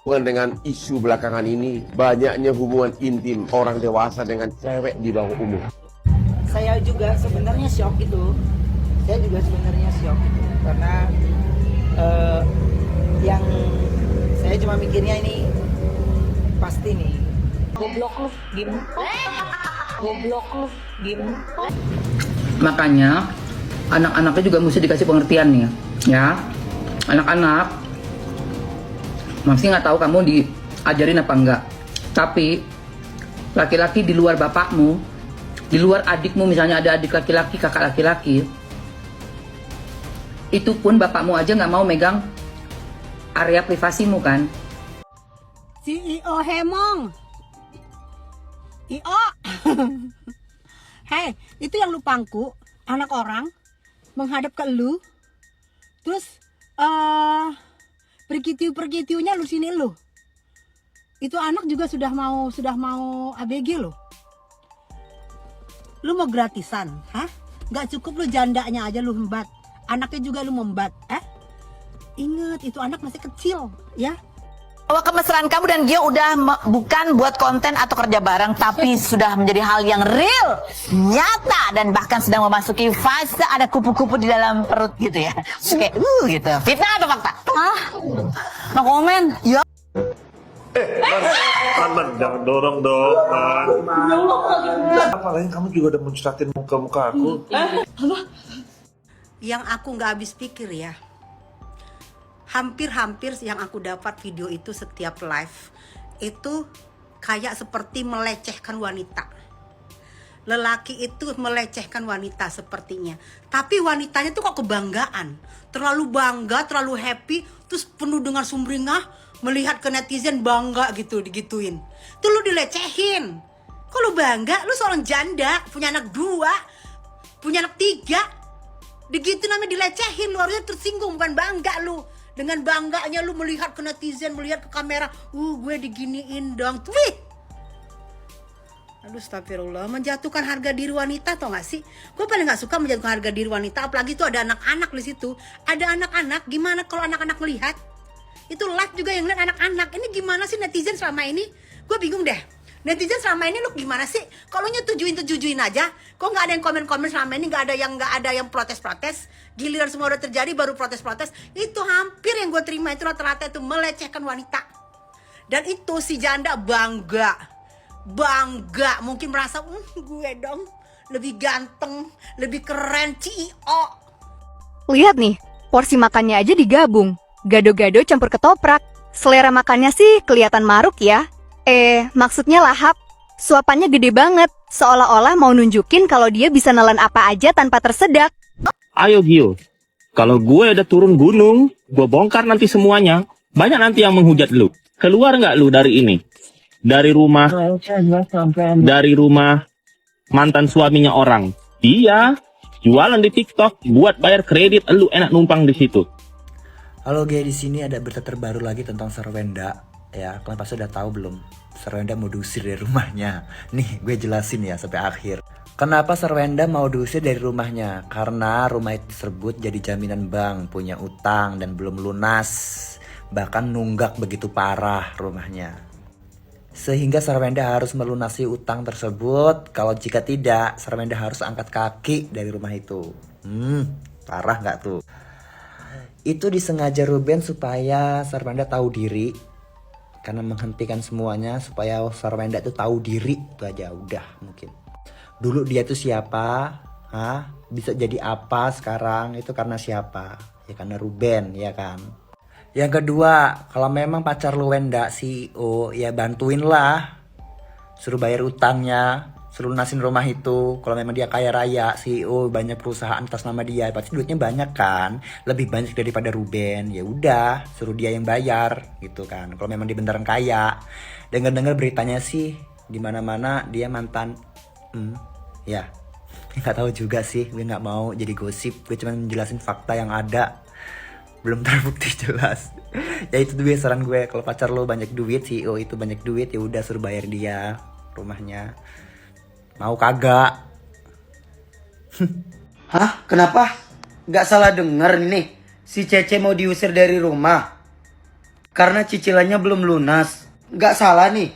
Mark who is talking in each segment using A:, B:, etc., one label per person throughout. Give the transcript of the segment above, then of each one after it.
A: Dengan isu belakangan ini, banyaknya hubungan intim orang dewasa dengan cewek di bawah umur.
B: Saya juga sebenarnya shock itu. Saya juga sebenarnya shock itu. Karena yang saya cuma mikirnya ini pasti nih. Goblok lu, gim. Goblok lu, gim.
C: Makanya anak-anaknya juga mesti dikasih pengertian nih, ya. Anak-anak masih nggak tahu kamu diajarin apa enggak. Tapi laki-laki di luar bapakmu, di luar adikmu, misalnya ada adik laki-laki, kakak laki-laki, itu pun bapakmu aja nggak mau megang area privasimu kan.
D: CEO Hemong. IO. Hei, itu yang lu pangku, anak orang menghadap ke lu. Terus pergitiu-pergitiunya lu sini lu. Itu anak juga sudah mau ABG lo. Lu mau gratisan, hah? Gak cukup lu jandanya aja lu membat. Anaknya juga lu membat, Ingat, itu anak masih kecil, ya.
E: Bahwa kemesraan kamu dan dia udah bukan buat konten atau kerja bareng, tapi sudah menjadi hal yang real, nyata, dan bahkan sedang memasuki fase ada kupu-kupu di dalam perut gitu ya. Kayak gitu. Fitnah atau fakta? No komen. Ya.
F: Man, jangan dorong dong, Man. Apalagi kamu juga udah muncratin muka-muka aku.
D: Yang aku nggak habis pikir ya, hampir yang aku dapat video itu setiap live itu kayak seperti melecehkan wanita. Lelaki itu melecehkan wanita sepertinya, tapi wanitanya tuh kok kebanggaan, terlalu bangga, terlalu happy, terus penuh dengan sumringah melihat ke netizen bangga gitu, digituin. Tuh lu dilecehin. Kok lu bangga? Lu seorang janda, punya anak 2, punya anak 3. Begitu namanya dilecehin, lu harusnya tersinggung, bukan bangga lu. Dengan bangganya lu melihat ke netizen, melihat ke kamera, gue diginiin dong, tweet. Aduh, astagfirullah, menjatuhkan harga diri wanita, tau gak sih? Gue paling gak suka menjatuhkan harga diri wanita, apalagi tuh ada anak-anak di situ. Ada anak-anak, gimana kalau anak-anak melihat? Itu live juga yang lihat anak-anak. Ini gimana sih netizen selama ini? Gue bingung deh. Netizen selama ini lu gimana sih? Kalau nyetujuin aja, kok nggak ada yang komen-komen selama ini, nggak ada yang protes-protes. Giliran semua udah terjadi baru protes-protes. Itu hampir yang gue terima itu rata-rata itu melecehkan wanita. Dan itu si janda bangga, mungkin merasa gue dong lebih ganteng, lebih keren, CEO.
G: Lihat nih, porsi makannya aja digabung. Gado-gado campur ketoprak. Selera makannya sih kelihatan maruk ya. Maksudnya lahap. Suapannya gede banget. Seolah-olah mau nunjukin kalau dia bisa nelan apa aja tanpa tersedak.
H: Ayo Gio, kalau gue udah turun gunung, gue bongkar nanti semuanya. Banyak nanti yang menghujat lu. Keluar nggak lu dari ini? Dari rumah mantan suaminya orang. Dia jualan di TikTok buat bayar kredit, lu enak numpang di situ.
I: Halo guys, di sini ada berita terbaru lagi tentang Sarwenda. Ya, kalian pasti udah tahu belum? Sarwenda mau diusir dari rumahnya. Nih, gue jelasin ya sampai akhir. Kenapa Sarwenda mau diusir dari rumahnya? Karena rumah itu tersebut jadi jaminan bank, punya utang dan belum lunas. Bahkan nunggak begitu parah rumahnya. Sehingga Sarwenda harus melunasi utang tersebut. Kalau jika tidak, Sarwenda harus angkat kaki dari rumah itu. Parah nggak tuh? Itu disengaja Ruben supaya Sarwenda tahu diri. Karena menghentikan semuanya supaya Sarwenda itu tahu diri. Itu aja udah mungkin. Dulu dia itu siapa? Bisa jadi apa sekarang? Itu karena siapa? Ya karena Ruben, ya kan? Yang kedua, kalau memang pacar lu Wenda CEO, ya bantuin lah. Suruh bayar utangnya, suruh lunasin rumah itu. Kalau memang dia kaya raya, CEO, banyak perusahaan atas nama dia, pasti duitnya banyak kan? Lebih banyak daripada Ruben. Ya udah, suruh dia yang bayar gitu kan. Kalau memang dia beneran kaya. Dengar-dengar beritanya sih di mana-mana dia mantan ya. Nggak tahu juga sih, gue nggak mau jadi gosip. Gue cuma menjelasin fakta yang ada. Belum terbukti jelas. Ya itu duit saran gue, kalau pacar lo banyak duit, CEO itu banyak duit, ya udah suruh bayar dia rumahnya. Mau kagak?
C: Hah? Kenapa? Gak salah denger nih, si Cece mau diusir dari rumah.
J: karena cicilannya belum lunas. Nggak salah nih.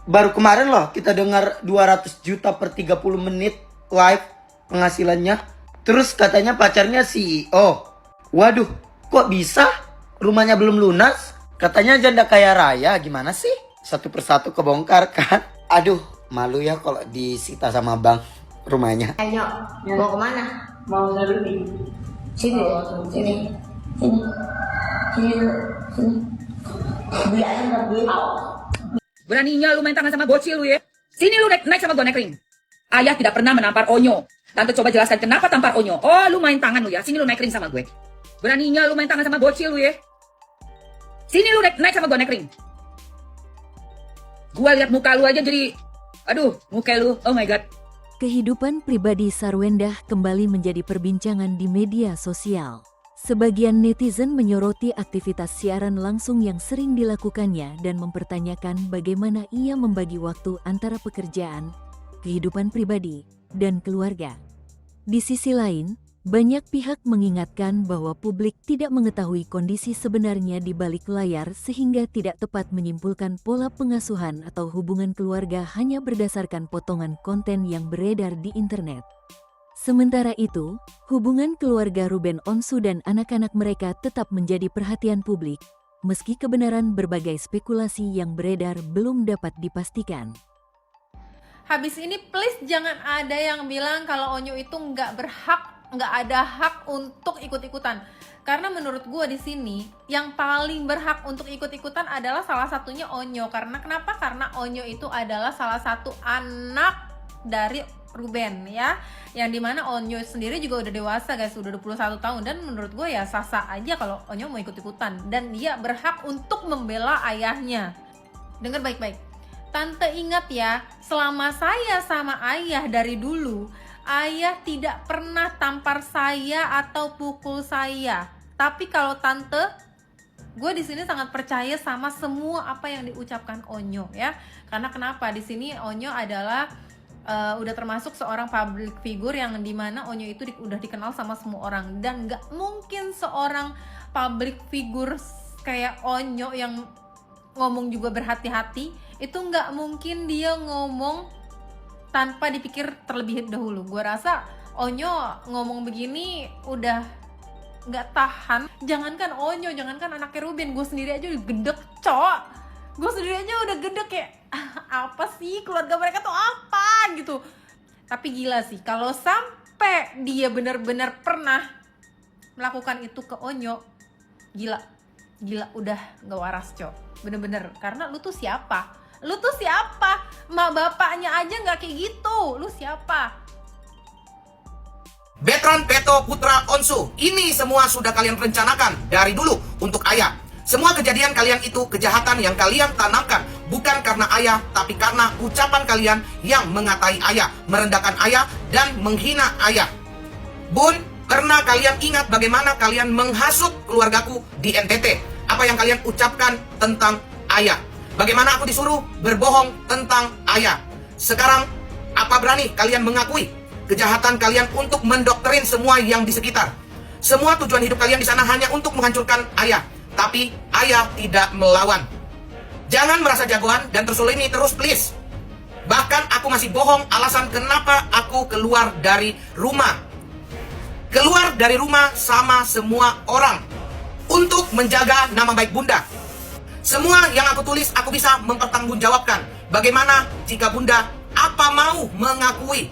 J: Baru kemarin loh kita dengar 200 juta per 30 menit live penghasilannya. Terus katanya pacarnya CEO. Waduh, kok bisa? Rumahnya belum lunas? Katanya janda kaya raya, gimana sih? Satu persatu kebongkar kan? Aduh, malu ya kalau disita sama bank rumahnya.
B: Ayo, mau kemana? Mau sini. Sini. Sini. Sini. Sini dulu. Sini. Beli ayam nggak beli?
C: Beraninya lu main tangan sama bocil lu ya. Sini lu naik sama gue naik ring. Ayah tidak pernah menampar Onyo. Tante coba jelaskan kenapa tampar Onyo. Oh, lu main tangan lu ya. Sini lu naik ring sama gue. Beraninya lu main tangan sama bocil lu ya. Sini lu naik sama gue naik ring. Gua lihat muka lu aja jadi, aduh, muka lu, oh my god.
K: Kehidupan pribadi Sarwendah kembali menjadi perbincangan di media sosial. Sebagian netizen menyoroti aktivitas siaran langsung yang sering dilakukannya dan mempertanyakan bagaimana ia membagi waktu antara pekerjaan, kehidupan pribadi, dan keluarga. Di sisi lain, banyak pihak mengingatkan bahwa publik tidak mengetahui kondisi sebenarnya di balik layar sehingga tidak tepat menyimpulkan pola pengasuhan atau hubungan keluarga hanya berdasarkan potongan konten yang beredar di internet. Sementara itu, hubungan keluarga Ruben Onsu dan anak-anak mereka tetap menjadi perhatian publik, meski kebenaran berbagai spekulasi yang beredar belum dapat dipastikan.
L: Habis ini please jangan ada yang bilang kalau Onyo itu nggak ada hak untuk ikut-ikutan. Karena menurut gue di sini yang paling berhak untuk ikut-ikutan adalah salah satunya Onyo. Karena kenapa? Karena Onyo itu adalah salah satu anak dari Ruben ya. Yang dimana Onyo sendiri juga udah dewasa guys, udah 21 tahun. Dan menurut gue ya sah-sah aja kalau Onyo mau ikut-ikutan. Dan dia berhak untuk membela ayahnya. Dengar baik-baik. Tante ingat ya, selama saya sama ayah dari dulu, ayah tidak pernah tampar saya atau pukul saya. Tapi kalau tante, gue di sini sangat percaya sama semua apa yang diucapkan Onyo ya. Karena kenapa? Di sini Onyo adalah udah termasuk seorang public figure yang dimana Onyo itu udah dikenal sama semua orang. Dan nggak mungkin seorang public figure kayak Onyo yang ngomong juga berhati-hati, itu nggak mungkin dia ngomong tanpa dipikir terlebih dahulu. Gue rasa Onyo ngomong begini udah nggak tahan. Jangankan Onyo, jangankan anaknya Ruben, gue sendiri aja udah gedek, cowok. Gue sendiri aja udah gedek kayak apa sih keluarga mereka tuh apa gitu. Tapi gila sih, kalau sampai dia benar-benar pernah melakukan itu ke Onyo, gila udah nggak waras cowok. Bener-bener, karena lu tuh siapa? Lu tuh siapa? Mak bapaknya aja nggak kayak gitu. Lu siapa?
M: Betron Peto Putra Onsu, ini semua sudah kalian rencanakan dari dulu untuk ayah. Semua kejadian kalian itu kejahatan yang kalian tanamkan, bukan karena ayah, tapi karena ucapan kalian yang mengatai ayah, merendahkan ayah, dan menghina ayah. Bun, karena kalian ingat bagaimana kalian menghasut keluargaku di NTT. Apa yang kalian ucapkan tentang ayah. Bagaimana aku disuruh berbohong tentang ayah. Sekarang, apa berani kalian mengakui kejahatan kalian untuk mendoktrin semua yang di sekitar. Semua tujuan hidup kalian di sana hanya untuk menghancurkan ayah. Tapi ayah tidak melawan. Jangan merasa jagoan dan tersulimi terus please. Bahkan aku masih bohong alasan kenapa aku keluar dari rumah. Keluar dari rumah sama semua orang untuk menjaga nama baik Bunda. Semua yang aku tulis aku bisa mempertanggungjawabkan. Bagaimana jika Bunda apa mau mengakui